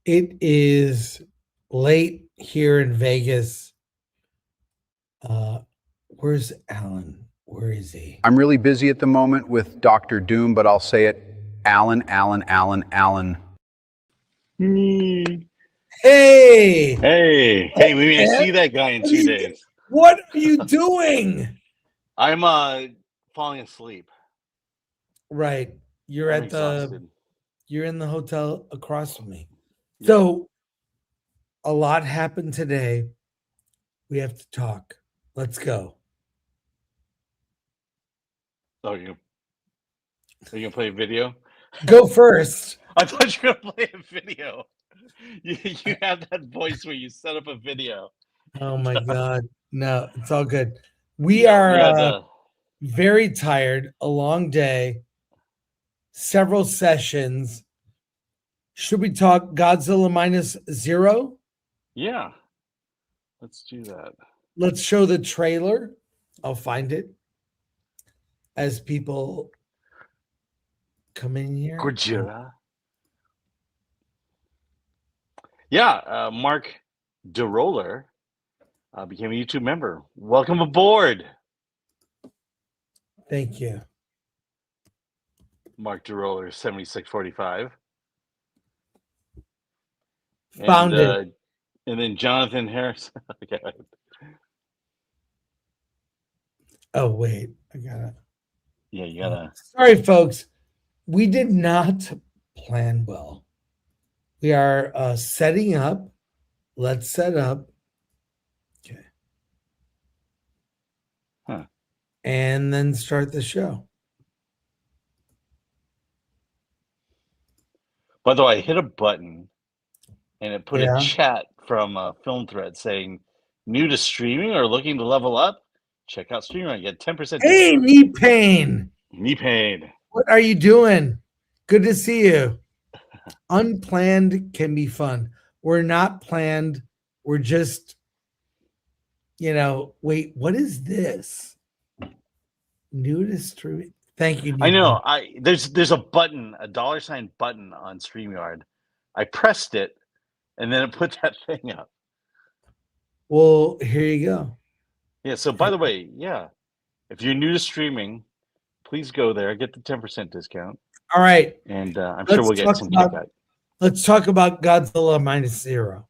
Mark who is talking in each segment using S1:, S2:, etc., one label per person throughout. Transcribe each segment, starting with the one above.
S1: It is late here in Vegas. Where's Alan? Where is he?
S2: I'm really busy at the moment with Dr. Doom, but I'll say it. Alan.
S3: Hey,
S1: Hey,
S3: we may see that guy in 2 days.
S1: What are you doing?
S3: I'm falling asleep.
S1: Right. You're
S3: I'm
S1: at
S3: exhausted.
S1: you're in the hotel across from me.
S3: Yeah.
S1: So a lot happened today. We have to talk. Let's go.
S3: Oh, are you gonna play a video?
S1: Go first.
S3: I thought you were gonna play a video. You have that voice where you set up a video.
S1: Oh my God. No, it's all good. We
S3: Yeah,
S1: are very tired, a long day, several sessions. Should we talk Godzilla -0?
S3: yeah. Let's do that.
S1: Let's show the trailer. I'll find it as people come in here.
S3: Godzilla. Yeah, Mark DeRoller became a YouTube member. Welcome aboard,
S1: Thank you.
S3: Mark DeRoller 7645.
S1: Found it.
S3: And then Jonathan Harris. Okay.
S1: Oh, wait. I gotta.
S3: Yeah, you gotta.
S1: Sorry, folks. We did not plan well. We are setting up. Let's set up. Okay.
S3: Huh.
S1: And then start the show.
S3: By the way, I hit a button and it put
S1: Yeah.
S3: a chat from a film thread saying, new to streaming or looking to level up? Check out streaming. I get 10%.
S1: Hey, knee pain.
S3: Knee pain.
S1: What are you doing? Good to see you. Unplanned can be fun. We're not planned. We're just, wait, what is this? New to streaming. Thank you.
S3: I know. There's a button, a $ button on StreamYard. I pressed it and then it put that thing up.
S1: Well, here you go.
S3: Yeah. So by the way, yeah, if you're new to streaming, please go there, get the 10% discount.
S1: All right.
S3: And I'm sure we'll get some kickback.
S1: Let's talk about Godzilla -0.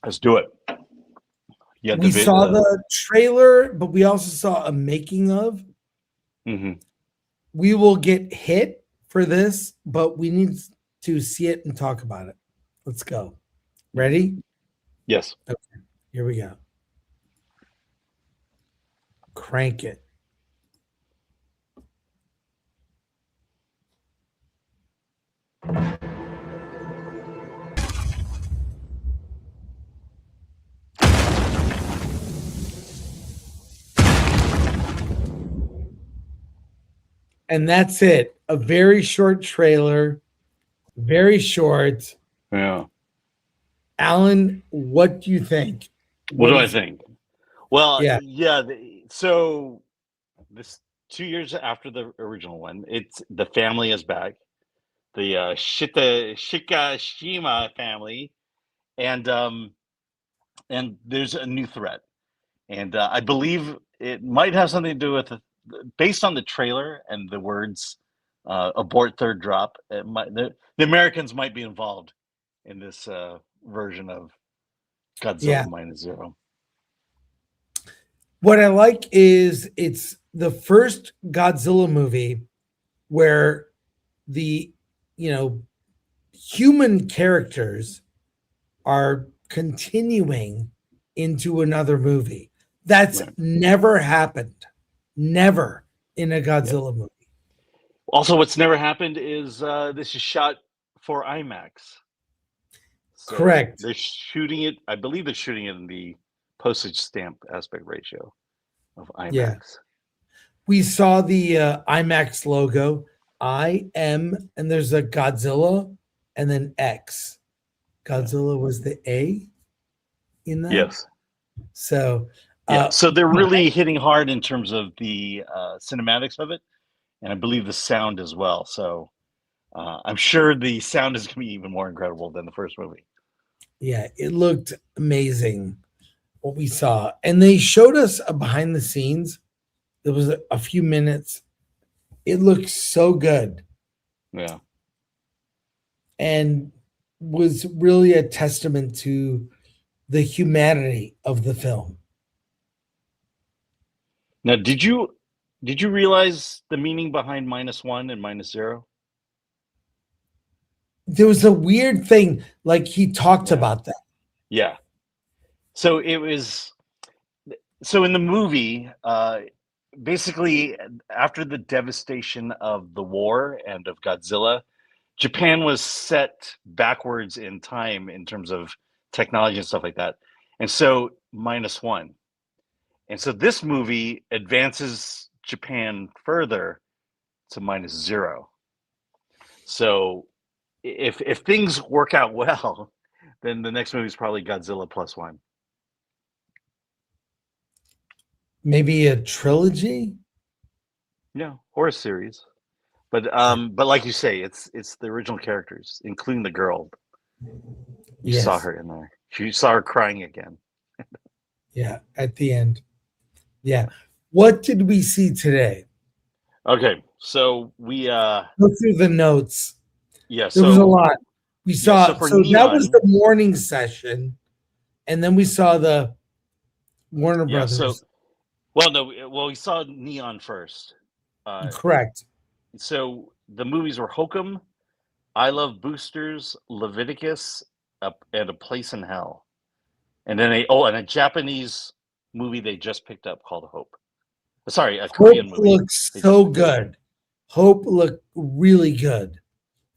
S3: Let's do it. Yeah,
S1: we saw the trailer, but we also saw a making of.
S3: Mm-hmm.
S1: We will get hit for this, but we need to see it and talk about it. Let's go. Ready?
S3: Yes.
S1: Okay. Here we go. Crank it. And that's it. A very short trailer. Very short.
S3: Yeah.
S1: Alan, what do you think?
S3: What do I think? Well,
S1: yeah.
S3: So this 2 years after the original one, it's the family is back. The Shikashima family, and there's a new threat, and I believe it might have something to do with, based on the trailer and the words "abort third drop." The Americans might be involved in this version of Godzilla -0.
S1: What I like is it's the first Godzilla movie where the human characters are continuing into another movie. That's never happened. Never in a Godzilla movie.
S3: Also, what's never happened is this is shot for IMAX. So
S1: correct.
S3: They're shooting it. I believe they're shooting it in the postage stamp aspect ratio of IMAX.
S1: Yeah. We saw the IMAX logo. IM, and there's a Godzilla and then X. Godzilla was the A in that?
S3: Yes.
S1: So
S3: so they're really hitting hard in terms of the cinematics of it, and I believe the sound as well. So I'm sure the sound is going to be even more incredible than the first movie.
S1: Yeah, it looked amazing what we saw. And they showed us a behind the scenes. There was a few minutes. It looked so good
S3: Yeah.
S1: and was really a testament to the humanity of the film.
S3: Now, did you realize the meaning behind -1 and -0?
S1: There was a weird thing, like he talked
S3: Yeah.
S1: about that.
S3: Yeah. So it was. So in the movie, basically after the devastation of the war and of Godzilla, Japan was set backwards in time in terms of technology and stuff like that. And so -1. And so this movie advances Japan further to -0. So if things work out well, then the next movie is probably Godzilla +1.
S1: Maybe a trilogy.
S3: Yeah, or a series. But like you say, it's the original characters, including the girl. You saw her in there. You saw her crying again.
S1: Yeah, at the end. Yeah. What did we see today?
S3: Okay, so we
S1: Go through the notes.
S3: yeah,
S1: There was a
S3: so
S1: lot. We saw
S3: so for
S1: so that was
S3: Neon,
S1: the morning session, and then we saw the Warner
S3: yeah, so
S1: Brothers.
S3: we saw Neon first.
S1: Correct.
S3: So the movies were Hokum, I Love Boosters, Leviticus, and A Place in Hell, and then a Japanese movie they just picked up called Hope. Sorry, a
S1: Hope
S3: Korean movie.
S1: looks so good. Hope looked really good.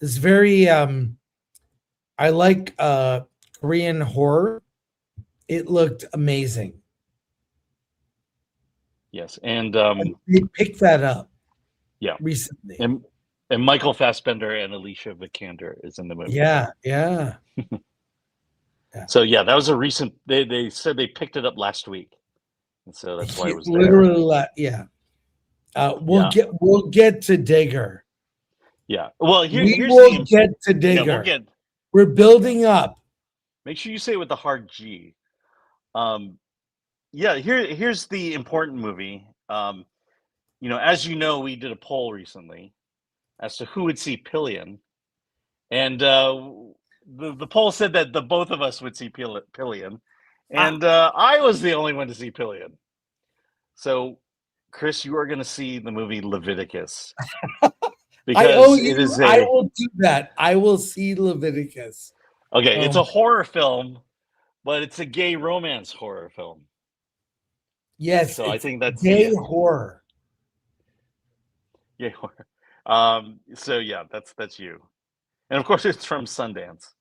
S1: It's very I like Korean horror. It looked amazing.
S3: Yes, and
S1: They picked that up.
S3: Yeah,
S1: recently.
S3: And Michael Fassbender and Alicia Vikander is in the movie.
S1: Yeah.
S3: So yeah, that was a recent. They said they picked it up last week, and so that's why it was
S1: literally. Yeah. We'll get to Digger.
S3: Yeah. Well,
S1: we will get to Digger.
S3: Yeah,
S1: we're building up.
S3: Make sure you say it with the hard G. Yeah. Here's the important movie. As you know, we did a poll recently as to who would see Pillion, and the poll said that the both of us would see Pillion, and I was the only one to see Pillion. So, Chris, you are going to see the movie Leviticus.
S1: Because I will do that. I will see Leviticus.
S3: Okay, it's a horror film, but it's a gay romance horror film.
S1: Yes,
S3: so I think that's
S1: gay horror.
S3: Gay horror. So yeah, that's you, and of course it's from Sundance.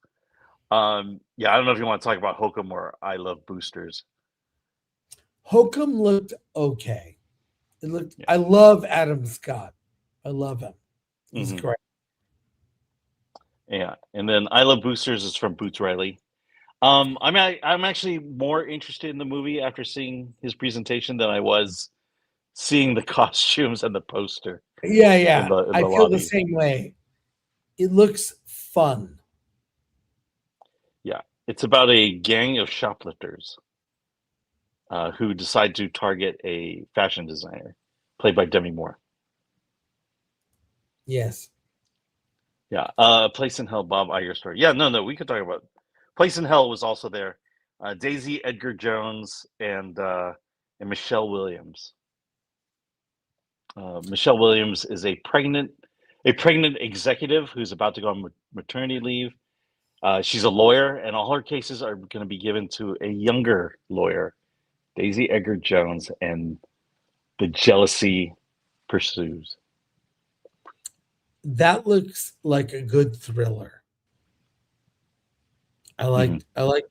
S3: Yeah, I don't know if you want to talk about Hokum or I Love Boosters.
S1: Hokum looked okay. It looked. Yeah. I love Adam Scott. I love him. He's great.
S3: Yeah, and then I Love Boosters is from Boots Riley. I'm actually more interested in the movie after seeing his presentation than I was seeing the costumes and the poster.
S1: Yeah. In the I feel lobby. The same way. It looks fun.
S3: Yeah, it's about a gang of shoplifters who decide to target a fashion designer, played by Demi Moore.
S1: Yes.
S3: Yeah. Place in Hell, Bob Iger story. Yeah, no, we could talk about Place in Hell was also there. Daisy Edgar Jones and Michelle Williams. Michelle Williams is a pregnant executive who's about to go on maternity leave. She's a lawyer, and all her cases are going to be given to a younger lawyer, Daisy Edgar Jones, and the jealousy pursues.
S1: That looks like a good thriller. I liked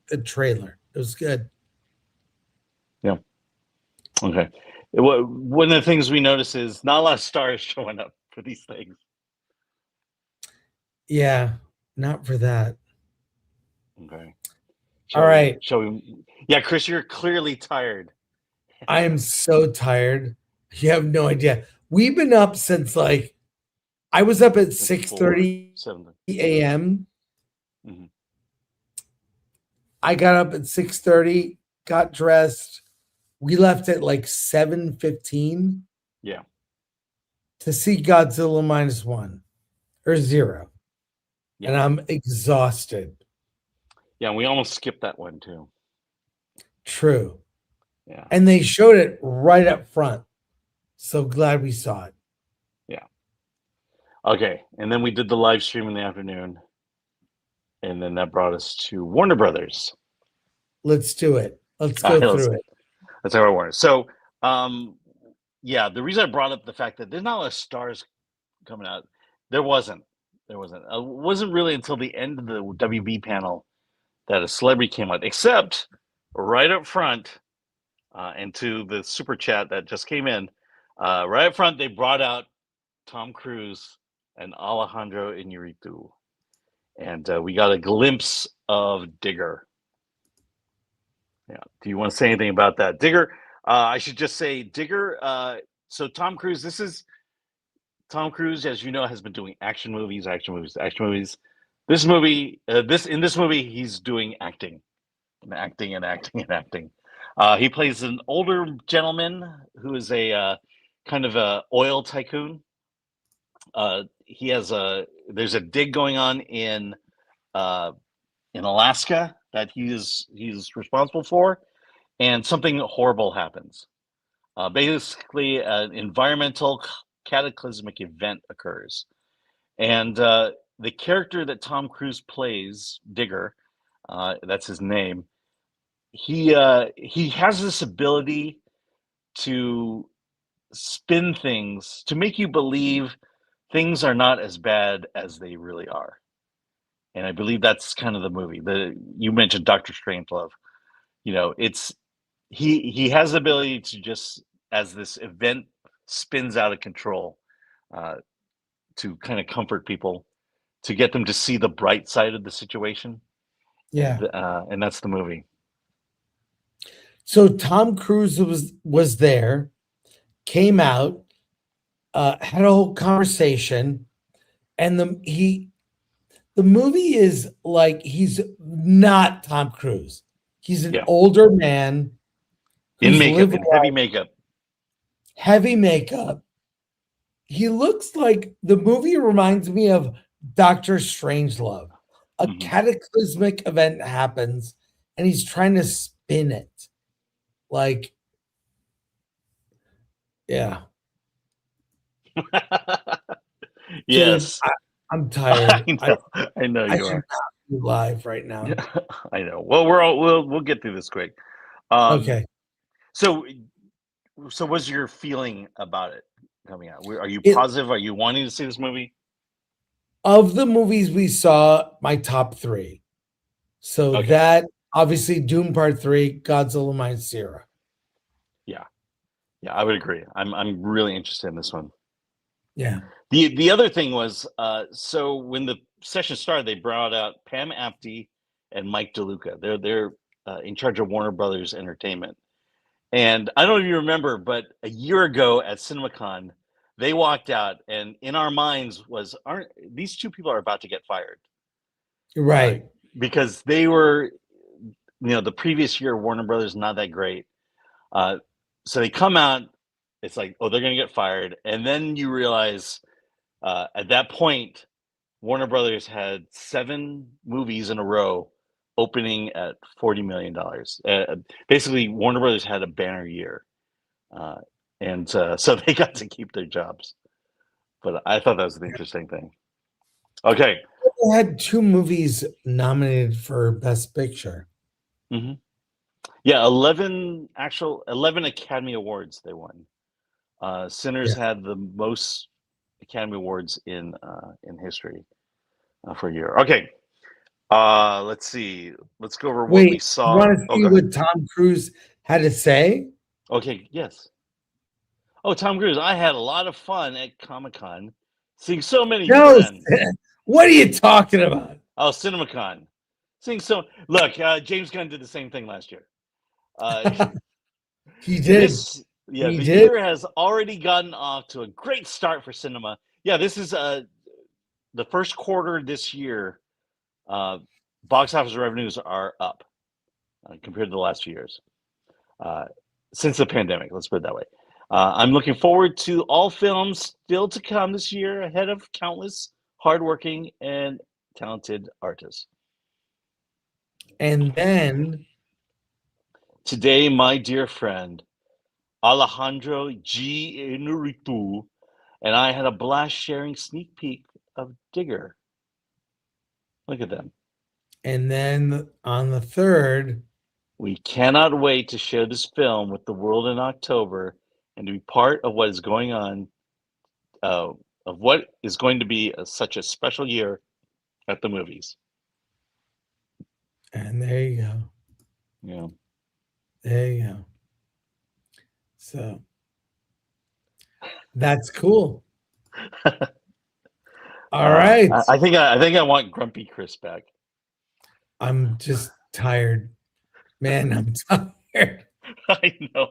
S1: the trailer. It was good.
S3: Yeah. Okay. One of the things we notice is not a lot of stars showing up for these things.
S1: Yeah, not for that.
S3: Okay.
S1: All right.
S3: Yeah, Chris, you're clearly tired.
S1: I am so tired. You have no idea. We've been up since I was up at
S3: 4,
S1: 6:30
S3: 7.
S1: a.m.
S3: Mhm.
S1: I got up at 6:30, got dressed. We left at like 7:15
S3: Yeah.
S1: to see Godzilla -1 or 0.
S3: Yeah.
S1: And I'm exhausted.
S3: Yeah, we almost skipped that one too.
S1: True.
S3: Yeah.
S1: And they showed it right up front. So glad we saw it.
S3: Yeah. Okay. And then we did the live stream in the afternoon. And then that brought us to Warner Brothers.
S1: Let's do it. Let's
S3: All
S1: go
S3: right,
S1: through it.
S3: Let's have our Warner. So, yeah, the reason I brought up the fact that there's not a lot of stars coming out, there wasn't. It wasn't really until the end of the WB panel that a celebrity came out, except right up front, and to the super chat that just came in, right up front, they brought out Tom Cruise and Alejandro Iñárritu. And we got a glimpse of Digger. Yeah. Do you want to say anything about that? Digger, I should just say Digger. So Tom Cruise, Tom Cruise, as you know, has been doing action movies. This movie, in this movie, he's doing acting. He plays an older gentleman who is a kind of a oil tycoon. There's a dig going on in Alaska that he's responsible for, and something horrible happens. Basically, an environmental cataclysmic event occurs, and the character that Tom Cruise plays, Digger, that's his name. He has this ability to spin things to make you believe things are not as bad as they really are. And I believe that's kind of the movie. You mentioned Dr. Strangelove. You know, he has the ability to just, as this event spins out of control, to kind of comfort people, to get them to see the bright side of the situation.
S1: Yeah.
S3: And that's the movie.
S1: So Tom Cruise was there, came out, had a whole conversation, and the movie is like he's not Tom Cruise. He's an older man
S3: in makeup, in heavy makeup.
S1: Heavy makeup. He looks like the movie reminds me of Dr. Strangelove. A cataclysmic event happens, and he's trying to spin it. Like, yeah.
S3: Yes.
S1: Dude, I'm tired.
S3: I know you are.
S1: Live right now.
S3: I know. Well, we'll get through this quick.
S1: Okay.
S3: So what's your feeling about it coming out? Are you positive? Are you wanting to see this movie?
S1: Of the movies we saw, my top 3. So that obviously Dune Part 3, Godzilla -0.
S3: Yeah, I would agree. I'm really interested in this one.
S1: Yeah.
S3: The other thing was, so when the session started, they brought out Pam Apty and Mike DeLuca. They're in charge of Warner Brothers Entertainment. And I don't know if you remember, but a year ago at CinemaCon, they walked out, and in our minds aren't these two people are about to get fired?
S1: Right.
S3: Because they were, the previous year, Warner Brothers not that great. So they come out, it's like, oh, they're going to get fired. And then you realize at that point, Warner Brothers had 7 movies in a row opening at $40 million. Basically, Warner Brothers had a banner year. And so they got to keep their jobs. But I thought that was an interesting thing. Okay.
S1: They had 2 movies nominated for Best Picture.
S3: Mm-hmm. Yeah, 11 Academy Awards they won. Sinners had the most Academy Awards in history for a year. Okay. Let's see. Let's go over what we saw.
S1: You want to see what Tom Cruise had to say?
S3: Okay, yes. Oh, Tom Cruise, I had a lot of fun at Comic-Con seeing so many friends.
S1: What are you talking about?
S3: Oh, CinemaCon. Look, James Gunn did the same thing last year.
S1: He did.
S3: The year has already gotten off to a great start for cinema. Yeah, this is the first quarter this year. Box office revenues are up compared to the last few years since the pandemic. Let's put it that way. I'm looking forward to all films still to come this year, ahead of countless hardworking and talented artists.
S1: And then
S3: Today, my dear friend Alejandro G. Inuritu and I had a blast sharing sneak peek of Digger. Look at them.
S1: and then on the 3rd,
S3: We cannot wait to share this film with the world in October and to be part of what is going on, of what is going to be such a special year at the movies.
S1: and there you go.
S3: Yeah.
S1: There you go. So that's cool. All right.
S3: I think I want Grumpy Chris back.
S1: I'm just tired. Man, I'm tired.
S3: I know.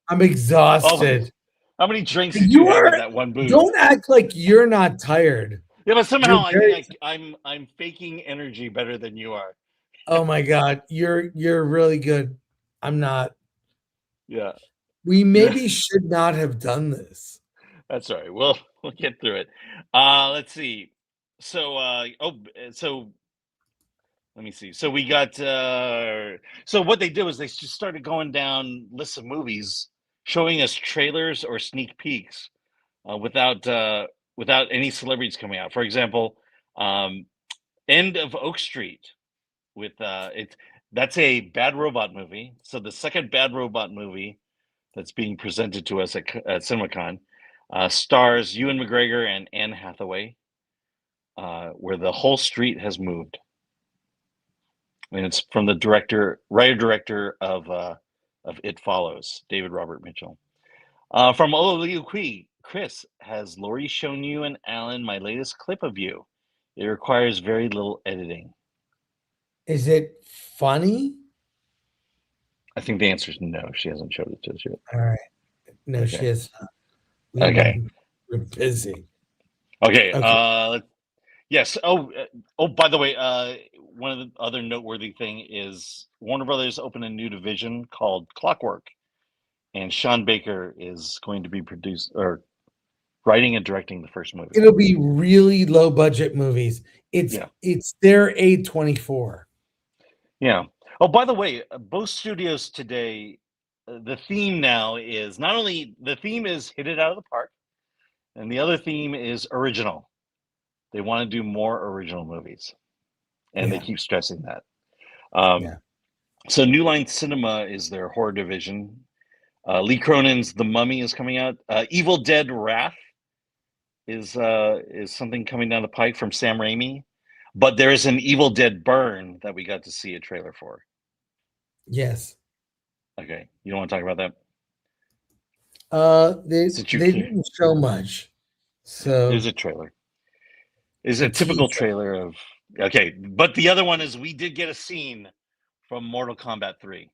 S1: I'm exhausted.
S3: How many drinks did you have at that one booth?
S1: Don't act like you're not tired.
S3: Yeah, but somehow I
S1: You're
S3: think I'm faking energy better than you are.
S1: Oh my God, you're really good. I'm not.
S3: Yeah,
S1: We maybe should not have done this.
S3: that's all right. We'll get through it. Let's see. So so let me see. So we got so what they did was they just started going down lists of movies, showing us trailers or sneak peeks without any celebrities coming out. For example, End of Oak Street with that's a Bad Robot movie. So the second Bad Robot movie that's being presented to us at CinemaCon stars Ewan McGregor and Anne Hathaway, where the whole street has moved. And it's from the writer-director of It Follows, David Robert Mitchell. From Ololiuqui, Chris, has Lori shown you and Alan my latest clip of you? It requires very little editing.
S1: Is it funny?
S3: I think the answer is no. She hasn't showed it to us yet.
S1: All right. No,
S3: Okay.
S1: she is not.
S3: Okay.
S1: We're busy.
S3: Okay. Yes. Oh. By the way, one of the other noteworthy thing is Warner Brothers opened a new division called Clockwork, and Sean Baker is going to be writing and directing the first movie.
S1: It'll be really low budget movies. It's their A24.
S3: Yeah. Oh, by the way, both studios today, the theme now is not only the theme is hit it out of the park, and the other theme is original. They want to do more original movies, and they keep stressing that. So New Line Cinema is their horror division. Lee Cronin's The Mummy is coming out. Evil Dead Wrath is something coming down the pike from Sam Raimi. But there is an Evil Dead Burn that we got to see a trailer for.
S1: Yes.
S3: Okay. You don't want to talk about
S1: that? They didn't show much. So
S3: there's a trailer. It's a typical trailer of okay, but the other one is we did get a scene from Mortal Kombat 3.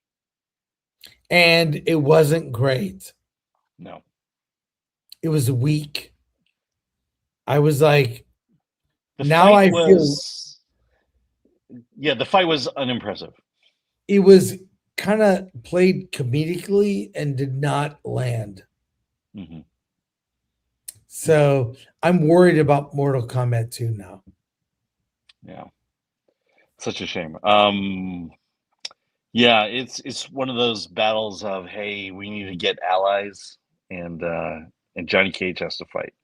S1: And it wasn't great.
S3: No.
S1: It was weak. I was like,
S3: the fight was unimpressive.
S1: It was kind of played comedically and did not land.
S3: Mm-hmm.
S1: So I'm worried about Mortal Kombat 2 now.
S3: Yeah. Such a shame. Yeah, it's one of those battles of, hey, we need to get allies, and Johnny Cage has to fight.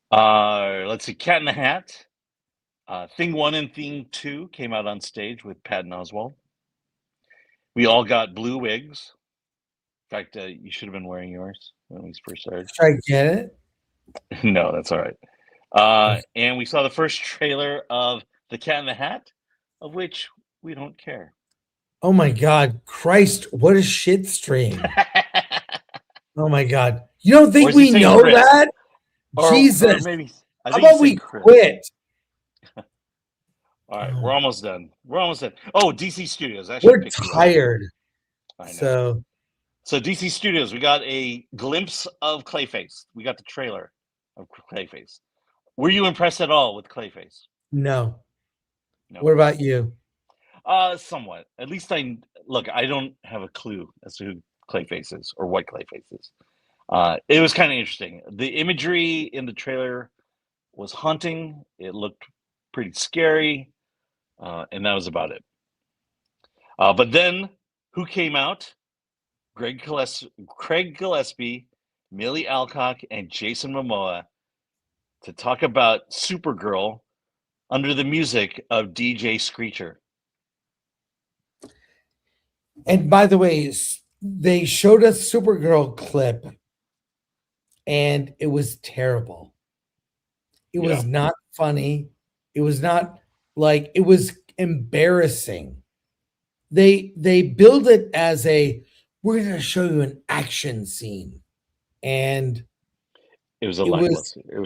S3: Let's see, Cat in the Hat. Thing 1 and Thing 2 came out on stage with Patton Oswalt. We all got blue wigs. In fact, you should have been wearing yours when we first started.
S1: Should I get it?
S3: No, that's all right. And we saw the first trailer of The Cat in the Hat, of which we don't care.
S1: Oh my God, Christ, what a shit stream. Oh my God. You don't think we know Chris? That? Jesus.
S3: Or maybe,
S1: how about we quit?
S3: All right, we're almost done. Oh, DC Studios.
S1: We're tired. I know.
S3: So DC Studios, we got a glimpse of Clayface. We got the trailer of Clayface. Were you impressed at all with Clayface?
S1: No.
S3: No.
S1: What about you?
S3: Somewhat. At least I don't have a clue as to who Clayface is or what Clayface is. It was kind of interesting. The imagery in the trailer was haunting. It looked pretty scary, and that was about it. But then, who came out? Craig Gillespie, Millie Alcock, and Jason Momoa to talk about Supergirl under the music of DJ Screecher.
S1: And by the way, they showed a Supergirl clip, and it was terrible. It was not funny. It was not like, it was embarrassing. They build it as we're going to show you an action scene, and
S3: it was lackluster. It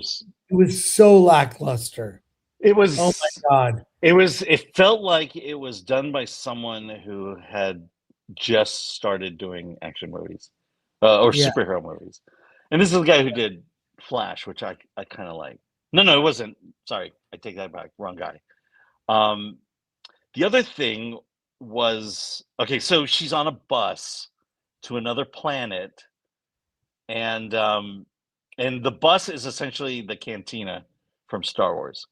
S1: was so lackluster.
S3: It was.
S1: Oh my god!
S3: It felt like it was done by someone who had just started doing action movies or superhero movies. And this is the guy who did Flash, which I kind of like. No, it wasn't. Sorry, I take that back. Wrong guy. The other thing was, okay, so she's on a bus to another planet, and the bus is essentially the cantina from Star Wars.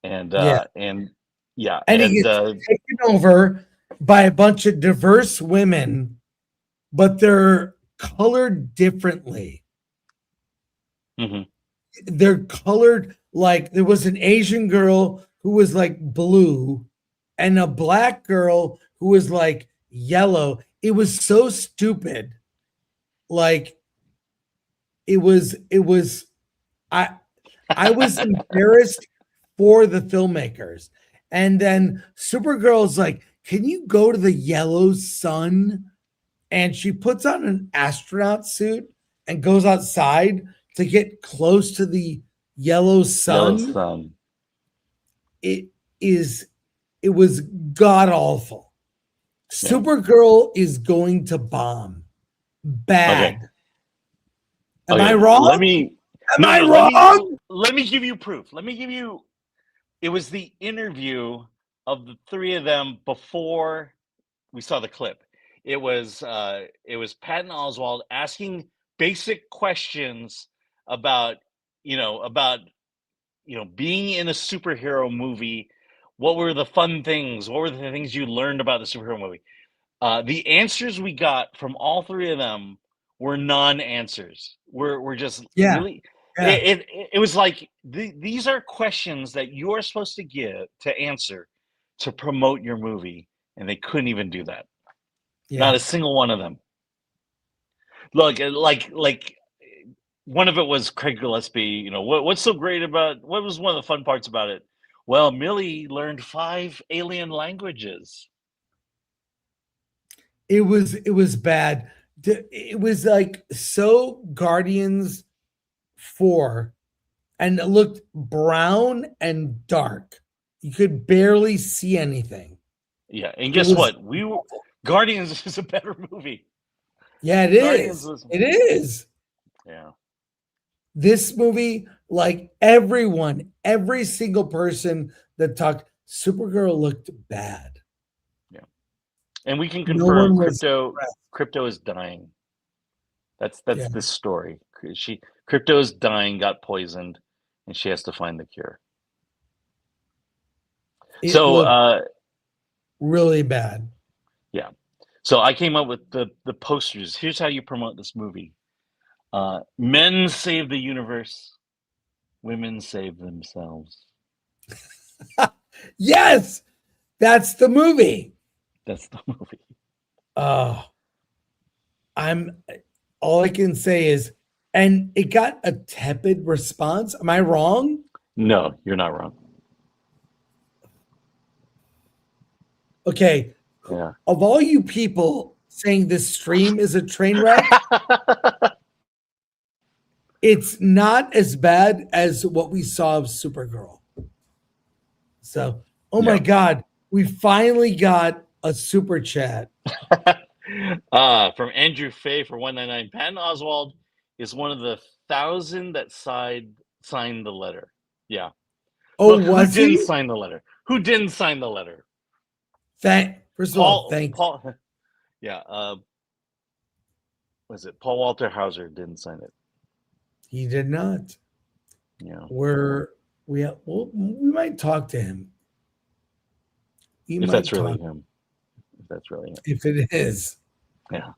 S3: And he gets
S1: taken over by a bunch of diverse women, but they're colored differently.
S3: Mm-hmm.
S1: They're colored like there was an Asian girl who was like blue and a black girl who was like yellow. It was so stupid. Like it was I was embarrassed for the filmmakers. And then Supergirl's like, can you go to the yellow sun? And she puts on an astronaut suit and goes outside to get close to the yellow sun. It was god awful. Yeah. Supergirl is going to bomb. Bad.
S3: Okay.
S1: Am I wrong?
S3: Let me give you proof. It was the interview of the three of them before we saw the clip. It was Patton Oswalt asking basic questions about being in a superhero movie. What were the fun things? What were the things you learned about the superhero movie? The answers we got from all three of them were non-answers. We're just really. Yeah. It was like these are questions that you are supposed to answer to promote your movie, and they couldn't even do that. Yeah. Not a single one of them. Look, like one of it was Craig Gillespie. What's so great about? What was one of the fun parts about it? Well, Millie learned 5 alien languages.
S1: It was bad. It was like so Guardians 4, and it looked brown and dark. You could barely see anything.
S3: Yeah, and guess what? Guardians is a better movie.
S1: Yeah, it is. It is.
S3: Yeah.
S1: This movie, like every single person that talked, Supergirl looked bad.
S3: Yeah. And we can confirm crypto is dying. That's the story. Crypto is dying, got poisoned, and she has to find the cure.
S1: Really bad.
S3: Yeah. So I came up with the posters. Here's how you promote this movie. Men save the universe. Women save themselves.
S1: Yes! That's the movie.
S3: That's the movie.
S1: All I can say is, and it got a tepid response. Am I wrong?
S3: No, you're not wrong.
S1: Okay.
S3: Yeah.
S1: Of all you people saying this stream is a train wreck, it's not as bad as what we saw of Supergirl. So, my God, we finally got a super chat.
S3: From Andrew Fay for $1.99. Patton Oswalt is one of the 1,000 that sign the letter. Yeah.
S1: Oh,
S3: Look, who
S1: was
S3: didn't
S1: he?
S3: sign the letter? Who didn't sign the letter?
S1: First of all, thanks.
S3: Paul. Yeah. Was it Paul Walter Hauser didn't sign it?
S1: He did not.
S3: Yeah.
S1: We might talk to him.
S3: If that's really him. If that's really him.
S1: If it is.
S3: Yeah.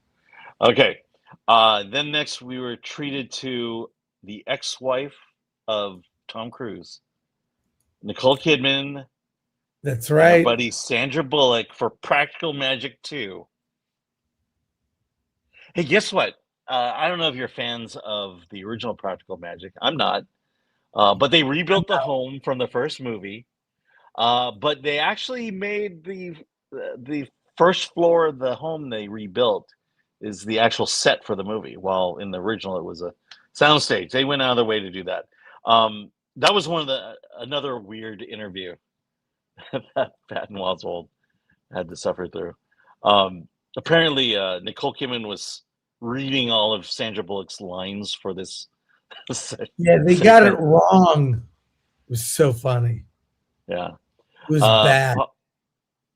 S3: Okay. Then next we were treated to the ex-wife of Tom Cruise, Nicole Kidman.
S1: That's
S3: And
S1: right.
S3: her buddy Sandra Bullock for Practical Magic 2. Hey, guess what? I don't know if you're fans of the original Practical Magic. I'm not. But they rebuilt the home from the first movie. But they actually made the first floor of the home they rebuilt is the actual set for the movie. While in the original it was a soundstage. They went out of their way to do that. That was another weird interview that Patton Oswalt had to suffer through. Apparently, Nicole Kidman was reading all of Sandra Bullock's lines for this.
S1: Yeah, they got it wrong. It was so funny.
S3: Yeah.
S1: It was bad.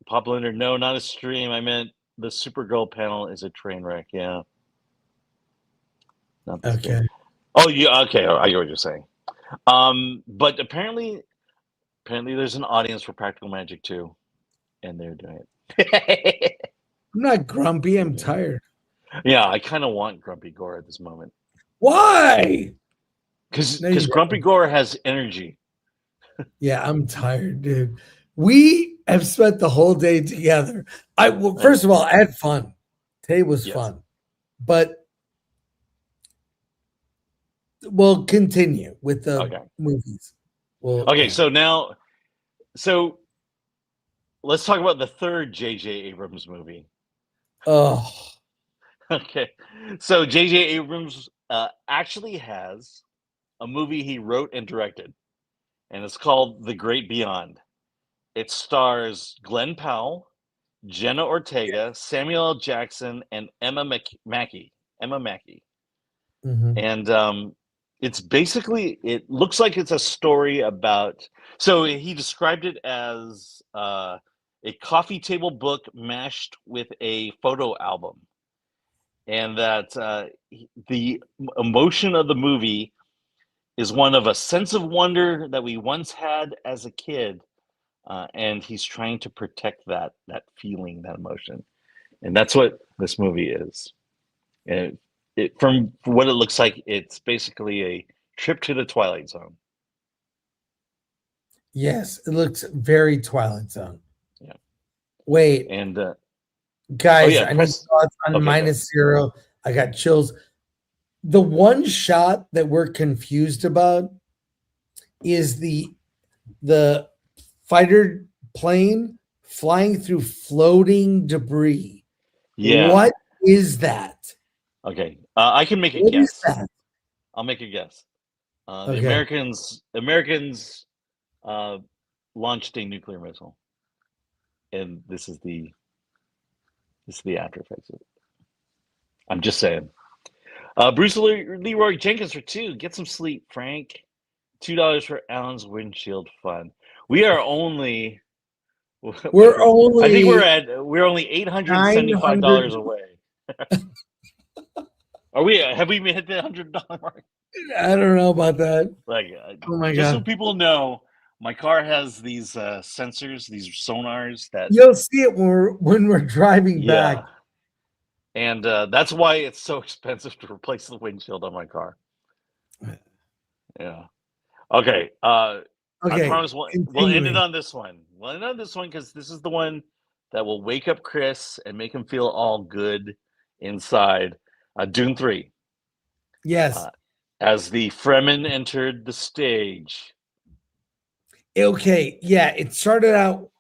S3: Pop Leonard, no, not a stream. I meant the Supergirl panel is a train wreck. Yeah. Not the
S1: Okay.
S3: stream. Oh, yeah. Okay. I get what you're saying. But apparently there's an audience for Practical Magic 2, and they're doing it.
S1: I'm not grumpy. I'm tired.
S3: Yeah, I kind of want Grumpy Gore at this moment.
S1: Why?
S3: Because Grumpy Gore has energy.
S1: Yeah, I'm tired, dude. We have spent the whole day together. First of all, I had fun. Today was fun. But we'll continue with the movies.
S3: So let's talk about the third J.J. Abrams movie.
S1: Oh.
S3: Okay. So J.J. Abrams actually has a movie he wrote and directed, and it's called The Great Beyond. It stars Glenn Powell, Jenna Ortega, Samuel L. Jackson, and Emma Mackey.
S1: Mm-hmm.
S3: And it's basically, it looks like it's a story about, so he described it as a coffee table book mashed with a photo album. And that the emotion of the movie is one of a sense of wonder that we once had as a kid. And he's trying to protect that feeling, that emotion. And that's what this movie is. And from what it looks like, it's basically a trip to the Twilight Zone.
S1: Yes, it looks very Twilight Zone.
S3: Yeah.
S1: Wait.
S3: And
S1: guys, I need thoughts on -0. I got chills. The one shot that we're confused about is the fighter plane flying through floating debris.
S3: Yeah.
S1: What is that?
S3: Okay. I can make a
S1: What
S3: guess.
S1: is that?
S3: I'll make a guess. The Americans launched a nuclear missile. And this is the after effects of it. I'm just saying. Bruce Leroy Jenkins for 2. Get some sleep, Frank. $2 for Alan's windshield fund. We are only. I think we're only $875 away. Are we? Have we hit the $100 mark?
S1: I don't know about that.
S3: Oh my God! So people know, my car has these sensors, these sonars that
S1: you'll see it when we're driving back.
S3: And that's why it's so expensive to replace the windshield on my car. Yeah. Okay. I promise we'll end it on this one. We'll end on this one because this is the one that will wake up Chris and make him feel all good inside. Dune 3.
S1: Yes.
S3: As the Fremen entered the stage.
S1: Okay. Yeah. It started out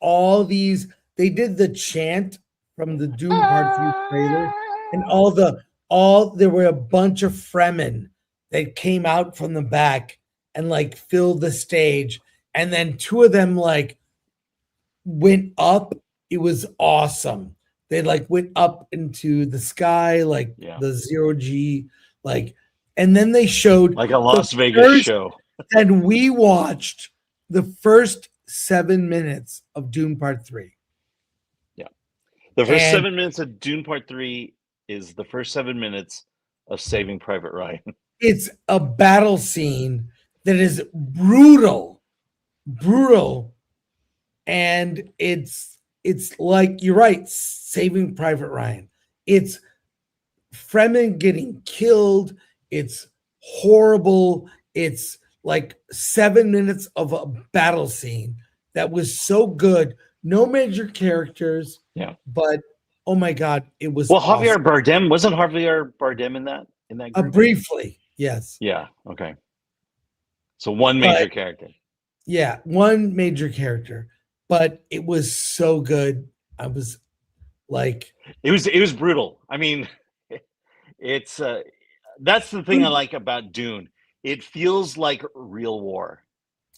S1: they did the chant from the Dune Part 3 trailer, and there were a bunch of Fremen that came out from the back and filled the stage, and then 2 of them went up. It was awesome. They went up into the sky, the 0G, and then they showed
S3: like a Las Vegas show.
S1: then we watched the first 7 minutes of Dune Part 3.
S3: The first
S1: And
S3: 7 minutes of Dune Part 3 is the first 7 minutes of Saving Private Ryan.
S1: it's a battle scene that is brutal, and it's like, you're right, Saving Private Ryan. It's Fremen getting killed. It's horrible. It's like 7 minutes of a battle scene that was so good. No major characters.
S3: Yeah.
S1: But oh my god, it was
S3: Well,
S1: awesome.
S3: Javier Bardem, wasn't Javier Bardem in that group?
S1: Briefly, yes.
S3: Yeah. Okay. So one major character.
S1: Yeah, one major character, but it was so good. I was like,
S3: it was brutal. I mean, it's that's the thing I like about Dune. It feels like real war.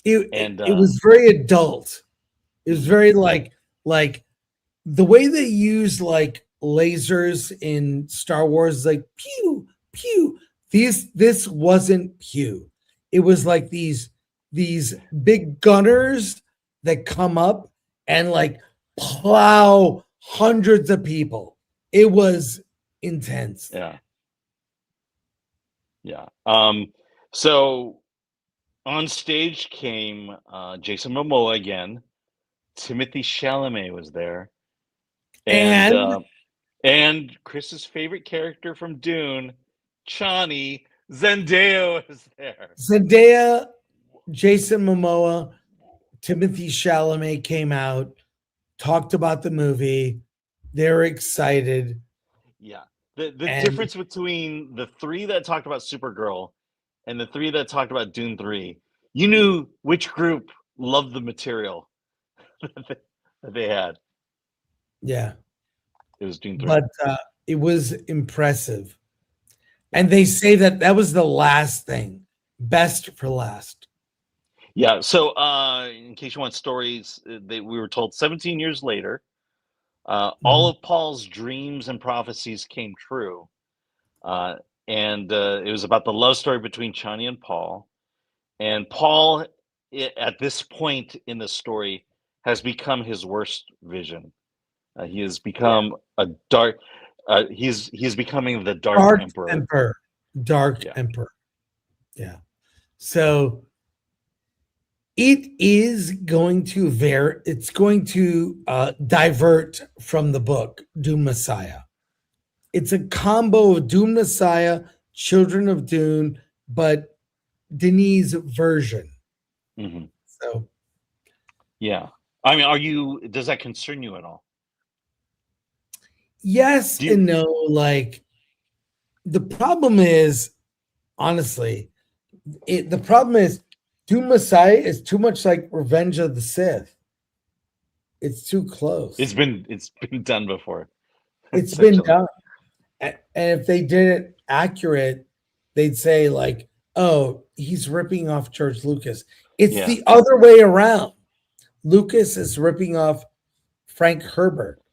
S1: It was very adult. It was very like the way they use like lasers in Star Wars is like pew pew. This wasn't pew. It was like these big gunners that come up and like plow hundreds of people. It was intense.
S3: Yeah. So on stage came Jason Momoa again. Timothy Chalamet was there, and Chris's favorite character from Dune, Chani, Zendaya, was there.
S1: Zendaya, Jason Momoa, Timothy Chalamet came out, talked about the movie. They're excited.
S3: Yeah. The difference between the three that talked about Supergirl and the three that talked about Dune 3, you knew which group loved the material that they had.
S1: Yeah.
S3: It was Dune 3.
S1: But it was impressive. And they say that was the last thing. Best for last.
S3: Yeah. So in case you want stories, we were told 17 years later, all of Paul's dreams and prophecies came true. And it was about the love story between Chani and Paul. And Paul, at this point in the story, has become his worst vision. He has become a dark. He's becoming the Dark Emperor.
S1: Dark Emperor. Yeah. So it is going to it's going to divert from the book Dune Messiah. It's a combo of Dune Messiah, Children of Dune, but Denis' version.
S3: Mm-hmm.
S1: So,
S3: yeah. I mean, does that concern you at all?
S1: Yes and no. Like, the problem is, honestly, the problem is Dune Messiah is too much like Revenge of the Sith. It's too close.
S3: It's been done before.
S1: It's been done. And if they did it accurate, they'd say like, oh, he's ripping off George Lucas. It's the other way around. Lucas is ripping off Frank Herbert.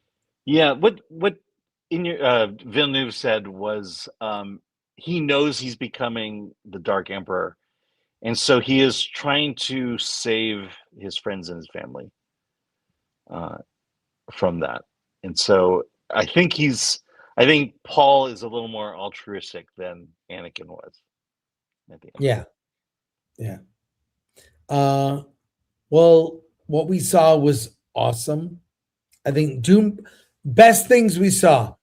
S3: Yeah, what in your Villeneuve said was he knows he's becoming the Dark Emperor, and so he is trying to save his friends and his family from that. And so I think Paul is a little more altruistic than Anakin was.
S1: Yeah. Well, what we saw was awesome. I think Dune, best things we saw: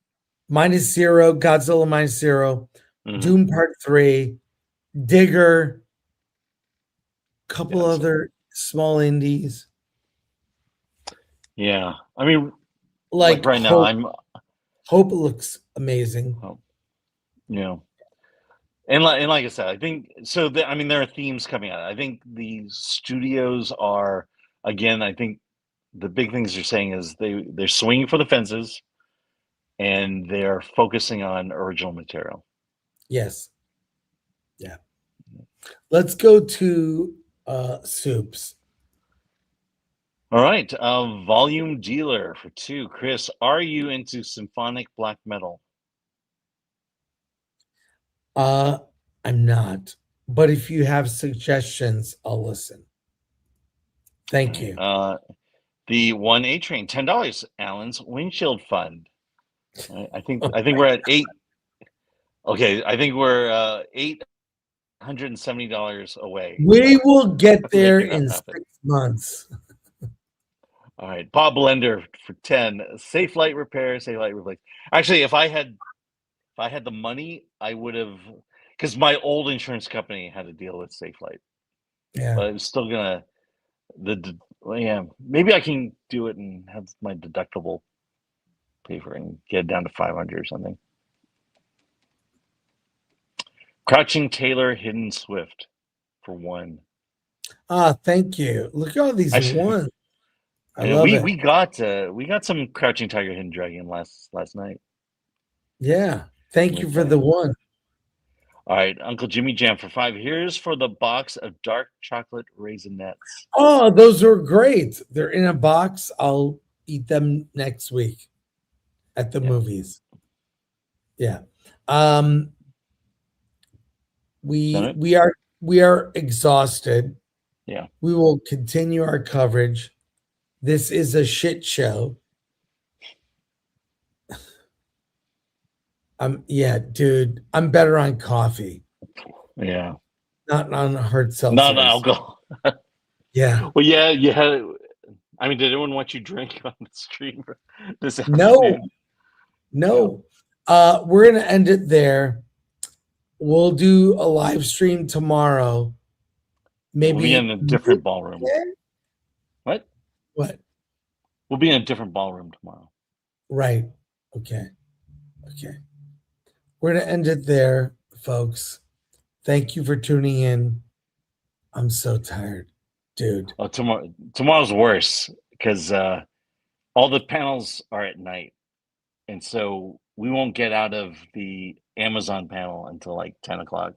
S1: -0, Godzilla -0, Dune Part 3, Digger, couple other small indies.
S3: Yeah, I mean,
S1: like
S3: right now,
S1: Hope looks amazing.
S3: And like I said, I think so. I mean, there are themes coming out. I think the studios are, again, I think the big things you're saying is they're swinging for the fences, and they're focusing on original material.
S1: Yes. Yeah. Let's go to Soups.
S3: All right. Volume Dealer for 2. Chris, are you into symphonic black metal?
S1: I'm not. but if you have suggestions, I'll listen. Thank you.
S3: The 1A train, $10. Alan's windshield fund. I think we're at 8. Okay, I think we're $870 away.
S1: We will get
S3: Let's
S1: there
S3: make that
S1: in
S3: happen.
S1: 6 months.
S3: All right, Bob Blender for 10. Safe light repair, safe light replace. Actually, if I had the money, I would have, because my old insurance company had to deal with safe light,
S1: Yeah.
S3: but it's still gonna well, yeah, maybe I can do it and have my deductible pay for it and get it down to 500 or something. Crouching Taylor, Hidden Swift for 1.
S1: Thank you. Look at all these
S3: Actually,
S1: ones. I
S3: and
S1: love it.
S3: we got some Crouching Tiger, Hidden Dragon last night.
S1: Yeah. Thank you for the one.
S3: All right, Uncle Jimmy Jam for 5. Here's for the box of dark chocolate raisinets.
S1: Oh, those are great. They're in a box. I'll eat them next week at the movies. Yeah. We are exhausted.
S3: Yeah.
S1: We will continue our coverage. This is a shit show. Yeah, dude. I'm better on coffee.
S3: Yeah.
S1: Not on hard seltzers.
S3: Not alcohol.
S1: Yeah.
S3: Well, yeah, you had. I mean, did anyone watch you drink on the stream this
S1: afternoon? No. We're gonna end it there. We'll do a live stream tomorrow. Maybe
S3: we'll be in a different ballroom. What?
S1: What?
S3: We'll be in a different ballroom tomorrow.
S1: Right. Okay. We're gonna end it there, folks. Thank you for tuning in. I'm so tired, dude.
S3: Oh, tomorrow's worse because all the panels are at night, and so we won't get out of the Amazon panel until like 10 o'clock.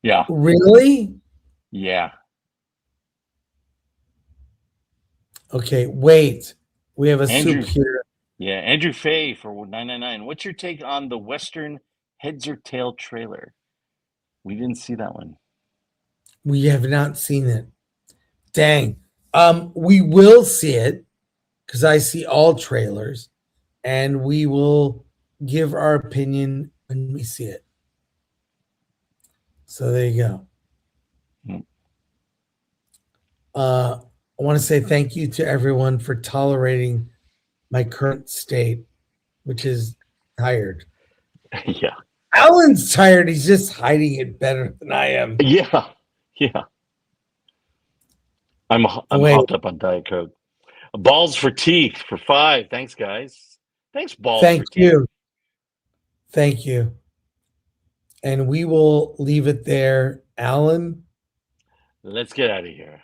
S3: Yeah.
S1: Really?
S3: Yeah.
S1: Okay, wait. We have a
S3: Andrew,
S1: soup here.
S3: Yeah, Andrew Fay for $9.99. What's your take on the Western Heads or Tail trailer? We didn't see that one.
S1: We have not seen it. Dang. We will see it because I see all trailers, and we will give our opinion when we see it. So there you go. I want to say thank you to everyone for tolerating my current state, which is tired.
S3: Yeah.
S1: Alan's tired. He's just hiding it better than I am.
S3: Yeah. I'm hopped up on Diet Coke. Balls for Teeth for 5. Thanks, guys. Thanks, Balls for Teeth.
S1: Thank you. And we will leave it there. Alan?
S3: Let's get out of here.